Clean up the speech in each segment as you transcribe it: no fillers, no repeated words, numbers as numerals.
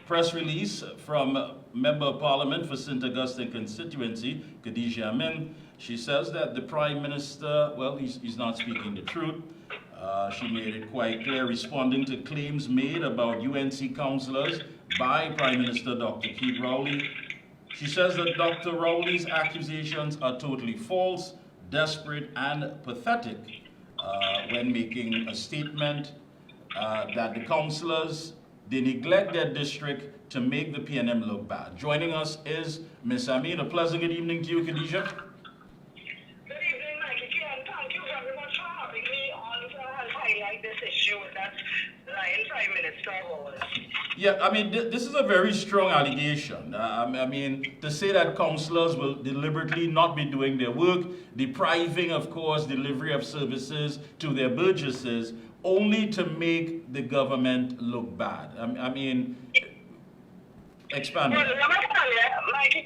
Press release from Member of Parliament for St. Augustine constituency, Khadija Ameen. She says that the Prime Minister, well, he's not speaking the truth. She made it quite clear, responding to claims made about UNC councillors by Prime Minister Dr. Keith Rowley. She says that Dr. Rowley's accusations are totally false, desperate, and pathetic when making a statement that the councillors, they neglect their district to make the PNM look bad. Joining us is Ms. Ameen. A pleasant good evening to you, Khadija. Good evening, Mikee, and thank you very much for having me on to highlight this issue that the Prime Minister holds. Yeah, I mean, this is a very strong allegation. I mean, to say that councillors will deliberately not be doing their work, depriving, of course, delivery of services to their burgesses, only to make the government look bad. I mean, expand. Well, let me tell you, Mikey,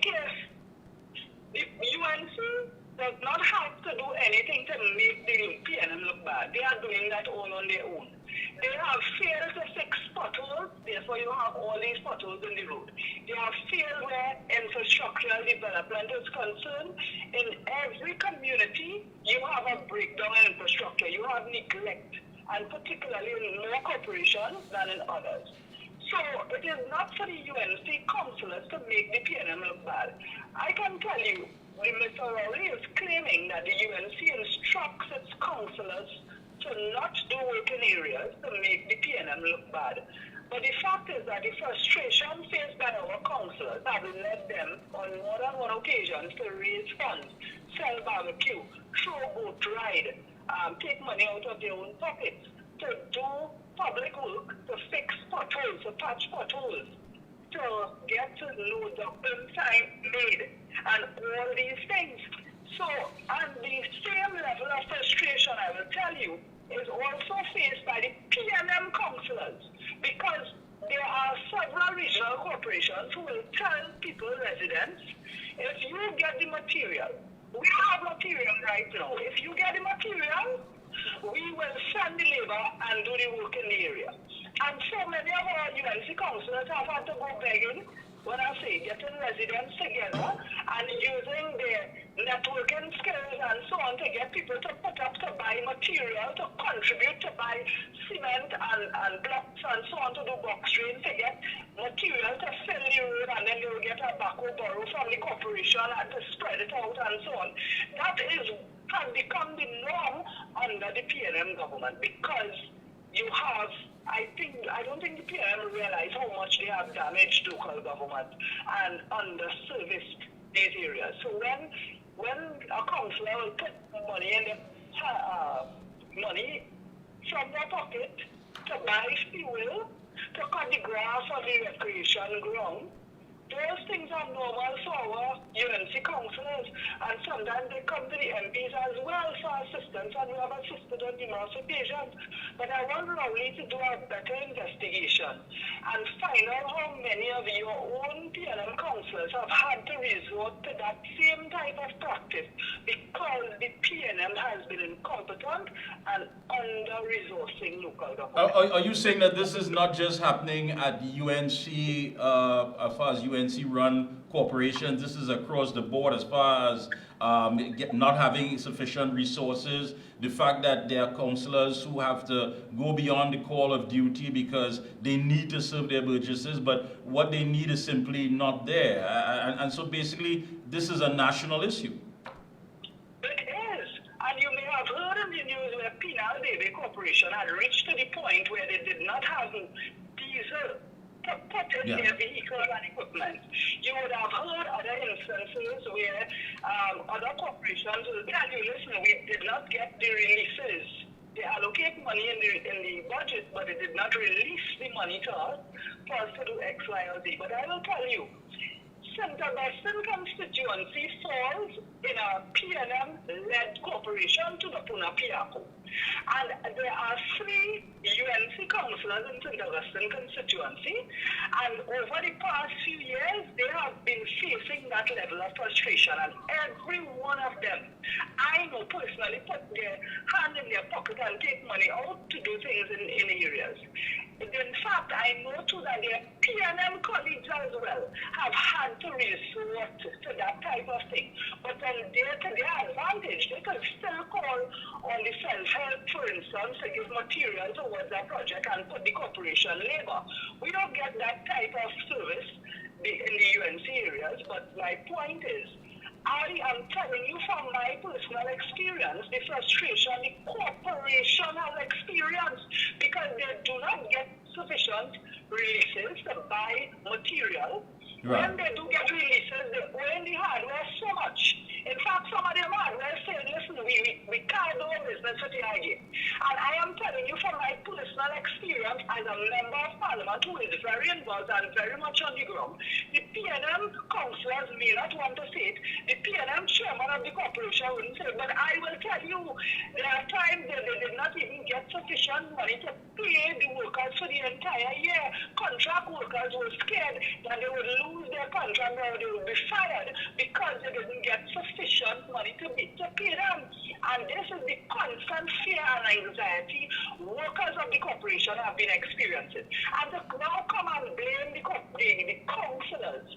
the UNC does not have to do anything to make the PNM look bad. They are doing that all on their own. They have failed to fix potholes, therefore you have all these potholes in the road. They have failed where infrastructural development is concerned. In every community, you have a breakdown in infrastructure. You have neglect, and particularly in more corporations than in others. So it is not for the UNC councillors to make the PNM look bad. I can tell you, Mr. Rowley is claiming that the UNC instructs its councillors to not do work in areas to make the PNM look bad. But the fact is that the frustration faced by our councillors have led them on more than one occasion to raise funds, sell barbecue, throw boat ride, take money out of their own pockets to do public work, to fix potholes, to patch potholes, to get loads of time made, and all these things. So, and the same level of frustration, I will tell you, is also faced by the PNM councillors, because there are several regional corporations who will tell people, residents, if you get the material, we have material right now, if you get the material, we will send the labor and do the work in the area. And so many of our UNC councillors have had to go begging, when I say getting residents together and using their networking skills and so on to get people to put up to buy material, to contribute to buy cement and blocks and so on, to do box drain, to get material to fill the road, and then they will get a backhoe borrow from the corporation and to spread it out and so on. That has become the norm under the PNM government, because you have, I don't think the PNM realize how much they have damaged local government and underserviced these areas. So when a councillor will put money in the money from their pocket to buy fuel, to cut the grass on the recreation ground, those things are normal for our UNC councillors, and sometimes they come to the MPs as well for assistance, and we have assisted on numerous occasions. But I want Rowley to do a better investigation and find out how many of your own PNM councillors have had to resort to that same type of practice, because the PNM has been incompetent and under-resourcing local government. Are you saying that this is not just happening at UNC, as far as UNC-run corporations? This is across the board as far as not having sufficient resources, the fact that there are councillors who have to go beyond the call of duty because they need to serve their burgesses, but what they need is simply not there. And so basically, this is a national issue. It is. And you may have heard in the news where Penal Baby Corporation had reached to the point where they did not have diesel to put in their vehicles and equipment. You would have heard other instances where other corporations will tell you, listen, we did not get the releases. They allocate money in the budget, but they did not release the money to us for us to do X, Y, or Z. But I will tell you, St. Augustine constituency falls in a PNM-led corporation to the Puna Piako. And there are 3 UNC councillors in St. Augustine constituency, and over the past few years, they have been facing that level of frustration, and every one of them, I know personally, put their hand in their pocket and take money out to do things in areas. In fact, I know too that their PNM colleagues as well have had to resort to that type of thing. But to their advantage, they could still call on the self-help, for instance, to give material towards that project and put the corporation labor. We don't get that type of service in the UNC areas, but my point is, I am telling you from my personal experience, the frustration the corporation has experienced because they do not get sufficient releases to buy material. Right. When they do get releases, they own the hardware so much. In fact, some of them hardware say, listen, we can't do business with the idea. And I am telling you from my personal experience as a member of parliament who is very involved and very much on the ground, the PNM councillors may not want to say it, the PNM chairman of the corporation wouldn't say it, but I will tell you, there are times that they did not even get sufficient money to pay the workers for the entire year. Contract workers were scared that they would lose their contract or they would be fired because they didn't get sufficient money to pay them. And this is the constant fear and anxiety workers of the corporation have been experiencing. And to now come and blame the councillors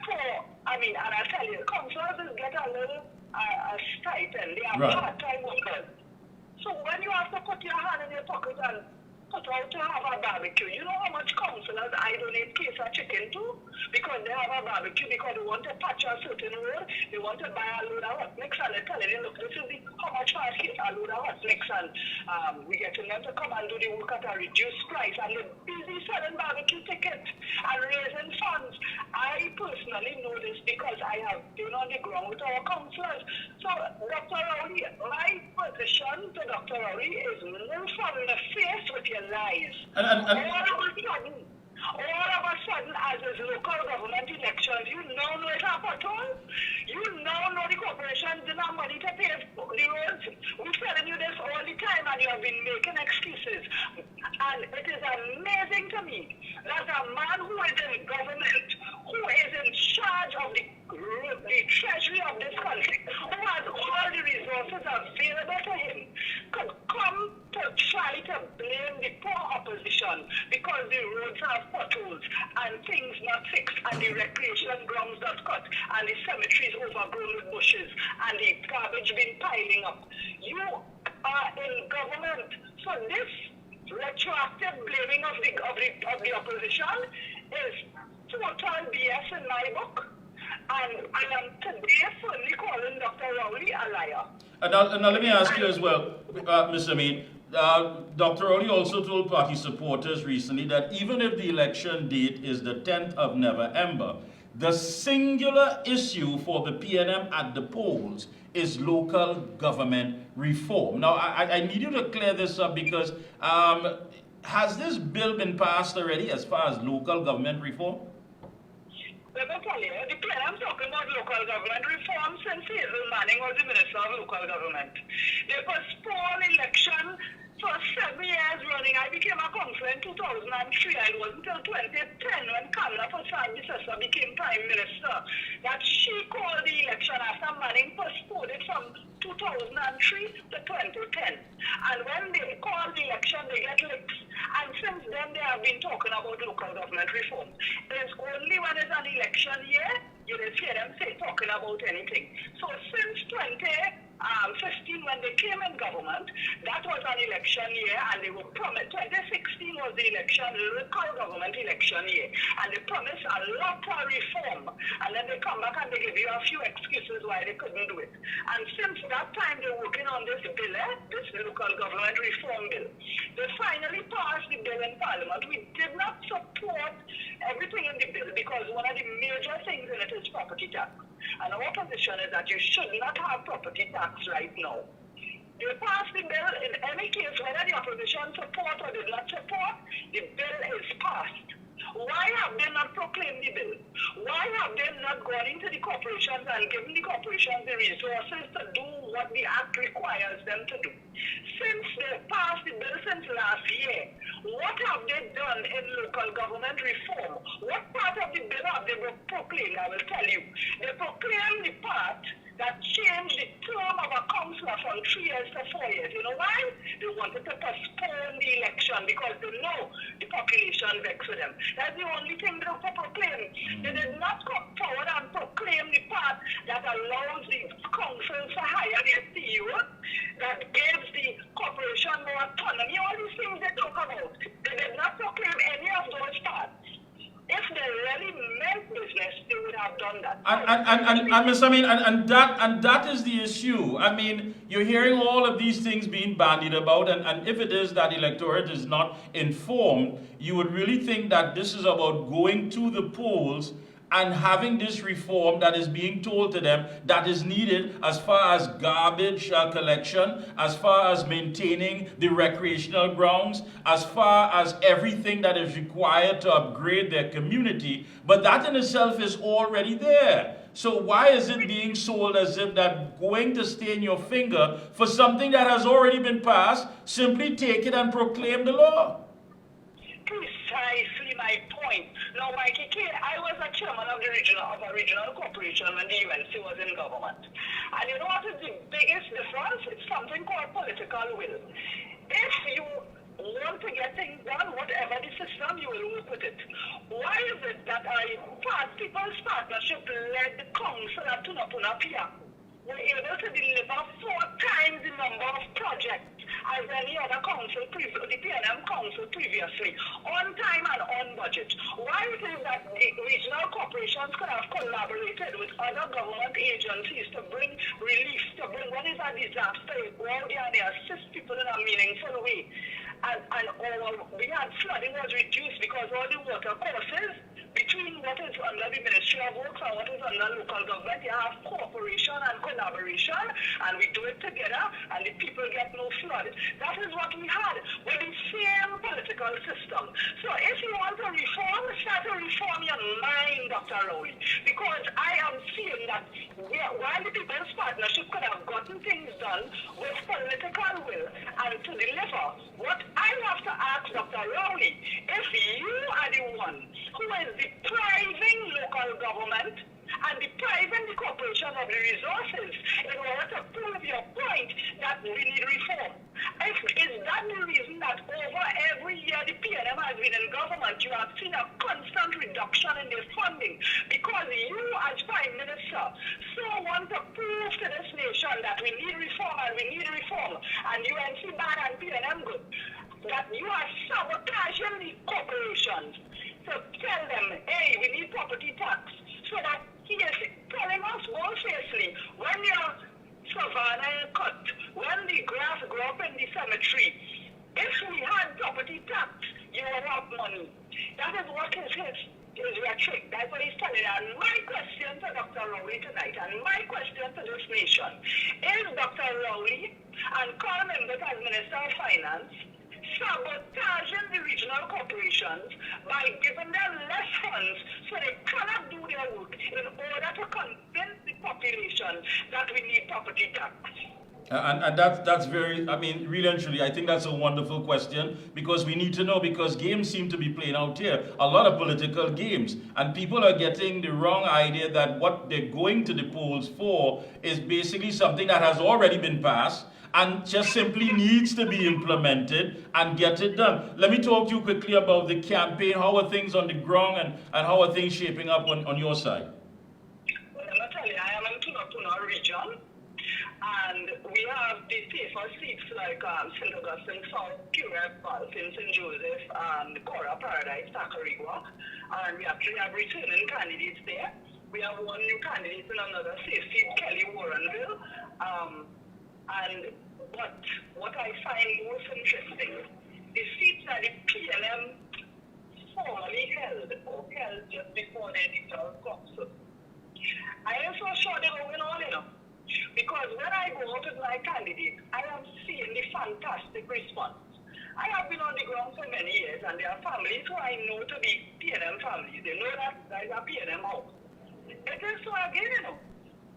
for, and I tell you, councillors get a little stipend. They are part-time workers. So when you have to put your hand in your pocket and put out to have a barbecue, you know how much councillors I donate case of chicken to? Because they have a barbecue, because they want to patch a certain road, they want to buy a load of hot mix, and they're telling them, look, this is how much I get a load of hot mix, and we get them to come and do the work at a reduced price, and they're busy selling barbecue tickets and raising funds. I personally know this because I have been on the ground with our councillors. So, Dr. Rowley, my position to Dr. Rowley is move from the face with your lies. All of a sudden, as is local government elections, you now know it's a pothole. You now know the corporations didn't have money to pay the roads. We're telling you this all the time, and you have been making excuses. And it is amazing to me that a man who is in government, who is in charge of the treasury of this country, who has all the resources available to him, could come to try to blame the poor opposition because the roads have potholes and things not fixed and the recreation grounds not cut and the cemeteries overgrown with bushes and the garbage bin piling up. You are in government. So this retroactive blaming of the opposition is total BS in my book. And I am today firmly calling Dr. Rowley a liar. Now let me ask you as well, Mr. Ameen. Dr. Rowley also told party supporters recently that even if the election date is the 10th of November, the singular issue for the PNM at the polls is local government reform. Now, I need you to clear this up because has this bill been passed already as far as local government reform? Let me tell you, the PNM talking about local government reform since Hazel Manning was the Minister of Local Government. They postponed election for 7 years running. I became a councillor in 2003. It wasn't until 2010 when Kamala Prasad became Prime Minister that she called the election after Manning postponed it from 2003 to 2010. And when they call the election, they get licks. And since then, they have been talking about local government reform. It's only when it's an election year, you will hear them talking about anything. So since 2015, when they came in government, that was an election year, and they were promised, 2016 was the local government election year, and they promised a lot of reform. And then they come back and they give you a few excuses why they couldn't do it. And since that time, they're working on this bill, this local government reform bill. They finally passed the bill in Parliament. We did not support everything in the bill because one of the major things in it is property tax. And our position is that you should not have property tax right now. They passed the bill in any case, whether the opposition support or did not support, the bill is passed. Why have they not proclaimed the bill? Why have they not gone into the corporations and given the corporations the resources to do what the Act requires them to do? Since they passed the bill since last year, what have they done in local government reform? What part of the bill have they proclaimed? I will tell you. They proclaimed the part that changed the term of a councillor from 3 years to 4 years. You know why? They wanted to postpone the election because they know the population vexed with them. That's the only thing they have to proclaim. They did not come forward and proclaim the part that allows the councils to hire their CEOs, that gives the corporation more autonomy. All these things they talk about. They did not proclaim any of those parts. If they really meant business, they would have done that. And Ms. Ameen, and that is the issue. I mean, you're hearing all of these things being bandied about, and if it is that electorate is not informed, you would really think that this is about going to the polls and having this reform that is being told to them that is needed as far as garbage collection, as far as maintaining the recreational grounds, as far as everything that is required to upgrade their community. But that in itself is already there. So why is it being sold as if that going to stain your finger for something that has already been passed, simply take it and proclaim the law? Precisely my point. Now, Mikey, I was a chairman of a regional corporation when the UNC was in government. And you know what is the biggest difference? It's something called political will. If you want to get things done, whatever the system, you will work with it. Why is it that People's Partnership led the council at Tunapuna Pia were able to deliver 4 times the number of projects as any other council, the PNM council previously, on time and on budget? Why is it that the regional corporations could have collaborated with other government agencies to bring relief, to bring what is a disaster, go out there and they assist people in a meaningful way? And we had flooding was reduced because all the water courses between what is under the Ministry of Works and what is under local government, you have cooperation and collaboration, and we do it together, and the people get no flood. That is what we had with the same political system. So if you want to reform, start to reform your mind, Dr. Rowley, because I am seeing that while the People's Partnership could have gotten things done with political will and to deliver, what I have to ask Dr. Rowley, if you are the one who is depriving local government and depriving the corporation of the resources in order to prove your point that we need reform. Is that the reason that over every year the PNM has been in government, you have seen a constant reduction in their funding because you as Prime Minister so want to prove to this nation that we need reform and we need reform and UNC bad and PNM good, that you are sabotaging the corporations to tell them, hey, we need property tax, so that he is telling us more seriously, when your savanna cut, when the grass grow up in the cemetery, if we had property tax, you will have money. That is what is his rhetoric. That's what he's telling. And my question to Dr. Rowley tonight, and my question to this nation, is Dr. Rowley and call members as Minister of Finance sabotaging the regional corporations by giving them less funds so they cannot do their work in order to convince the population that we need property tax? And that's very, I mean, really and truly, I think that's a wonderful question because we need to know, because games seem to be playing out here, a lot of political games, and people are getting the wrong idea that what they're going to the polls for is basically something that has already been passed and just simply needs to be implemented and get it done. Let me talk to you quickly about the campaign. How are things on the ground and how are things shaping up on your side? Well, let me tell you, I am in Tunapuna region, and we have the safer seats like St. Augustine South, Pureb, Balfin, St. Joseph, and Cora, Paradise, Tacarigua, and we actually have returning candidates there. We have one new candidate in another safe seat, Kelly Warrenville, but what I find most interesting, the seats that the PNM formerly held just before the electoral council. I am so sure they're going on, because when I go out with my candidate, I am seeing the fantastic response. I have been on the ground for many years, and there are families who I know to be PNM families. They know that there is a PNM house. It is so again,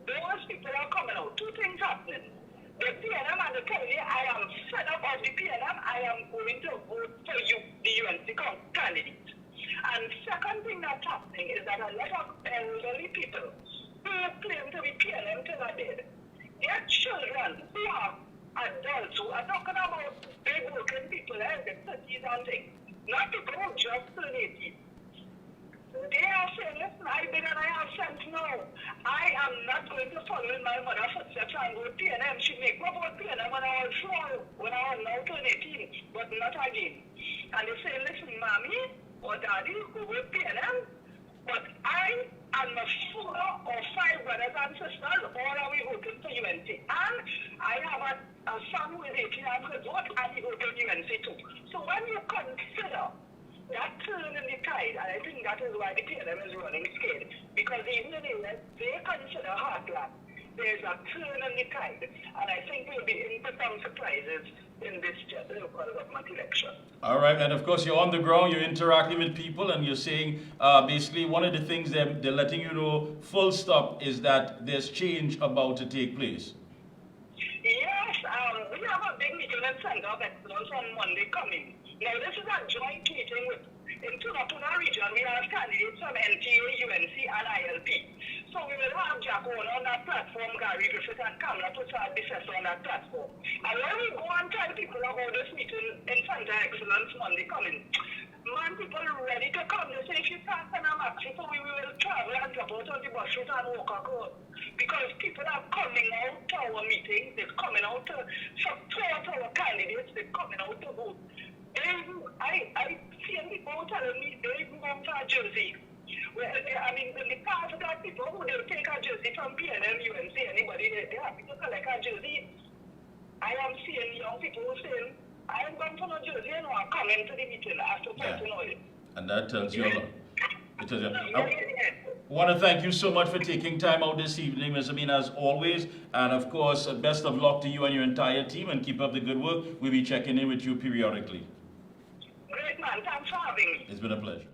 those people are coming out. Two things happening. The PNM and the family, I am fed up of the PNM. I am going to vote for you, the UNC candidate. And second thing that's happening is that a lot of elderly people who claim to be PNM till are dead, their children who are adults, who are talking about big working people, the 30s and things, not people who just turn 18. They are saying, listen, I been and I have sense now. I am not going to follow in my mother's footsteps and go to PNM. She make me vote PNM when I was small, when I was now turn 18, but not again. And they say, listen, mommy or daddy, go with PNM, but I and my 4 or 5 brothers and sisters, all are we voting for UNC. And I have a son who is 18 and could vote, and he voted UNC too. So when you consider that turn in the tide, and I think that is why the PNM is running scared, because even in they consider heartland, there's a turn in the tide, and I think we'll be in for some surprises in this local government election. All right, and of course you're on the ground, you're interacting with people, and you're saying basically one of the things they're letting you know full stop is that there's change about to take place. Yes, we have a big meeting in Center of Excellence on Monday coming. Now this is a joint meeting with, in Tunapuna region, we have candidates from NTA, UNC, and ILP. So we will have Jack on that platform, Gary Griffith and Kamala Prasad Bissessar on that platform. And when we go and tell people about this meeting in Center of Excellence Monday coming, man, people are ready to come. They say, if you can't send a maxi, so we will travel and drop out on the bus route and walk across. Because people are coming out to our meetings, they're coming out to support our candidates, they're coming out to vote. I see people telling me they even go for a jersey. Well, I mean, in the past, there are people who they'll take a jersey from PNM, UNC, anybody, they're happy to collect a jersey. I am seeing young people saying, I am going for no jersey and I'm coming to the meeting after fighting oil. And that tells you a lot. It tells you. I want to thank you so much for taking time out this evening, Ms. Ameen, as always. And of course, best of luck to you and your entire team, and keep up the good work. We'll be checking in with you periodically. Great, man. Thanks for having me. It's been a pleasure.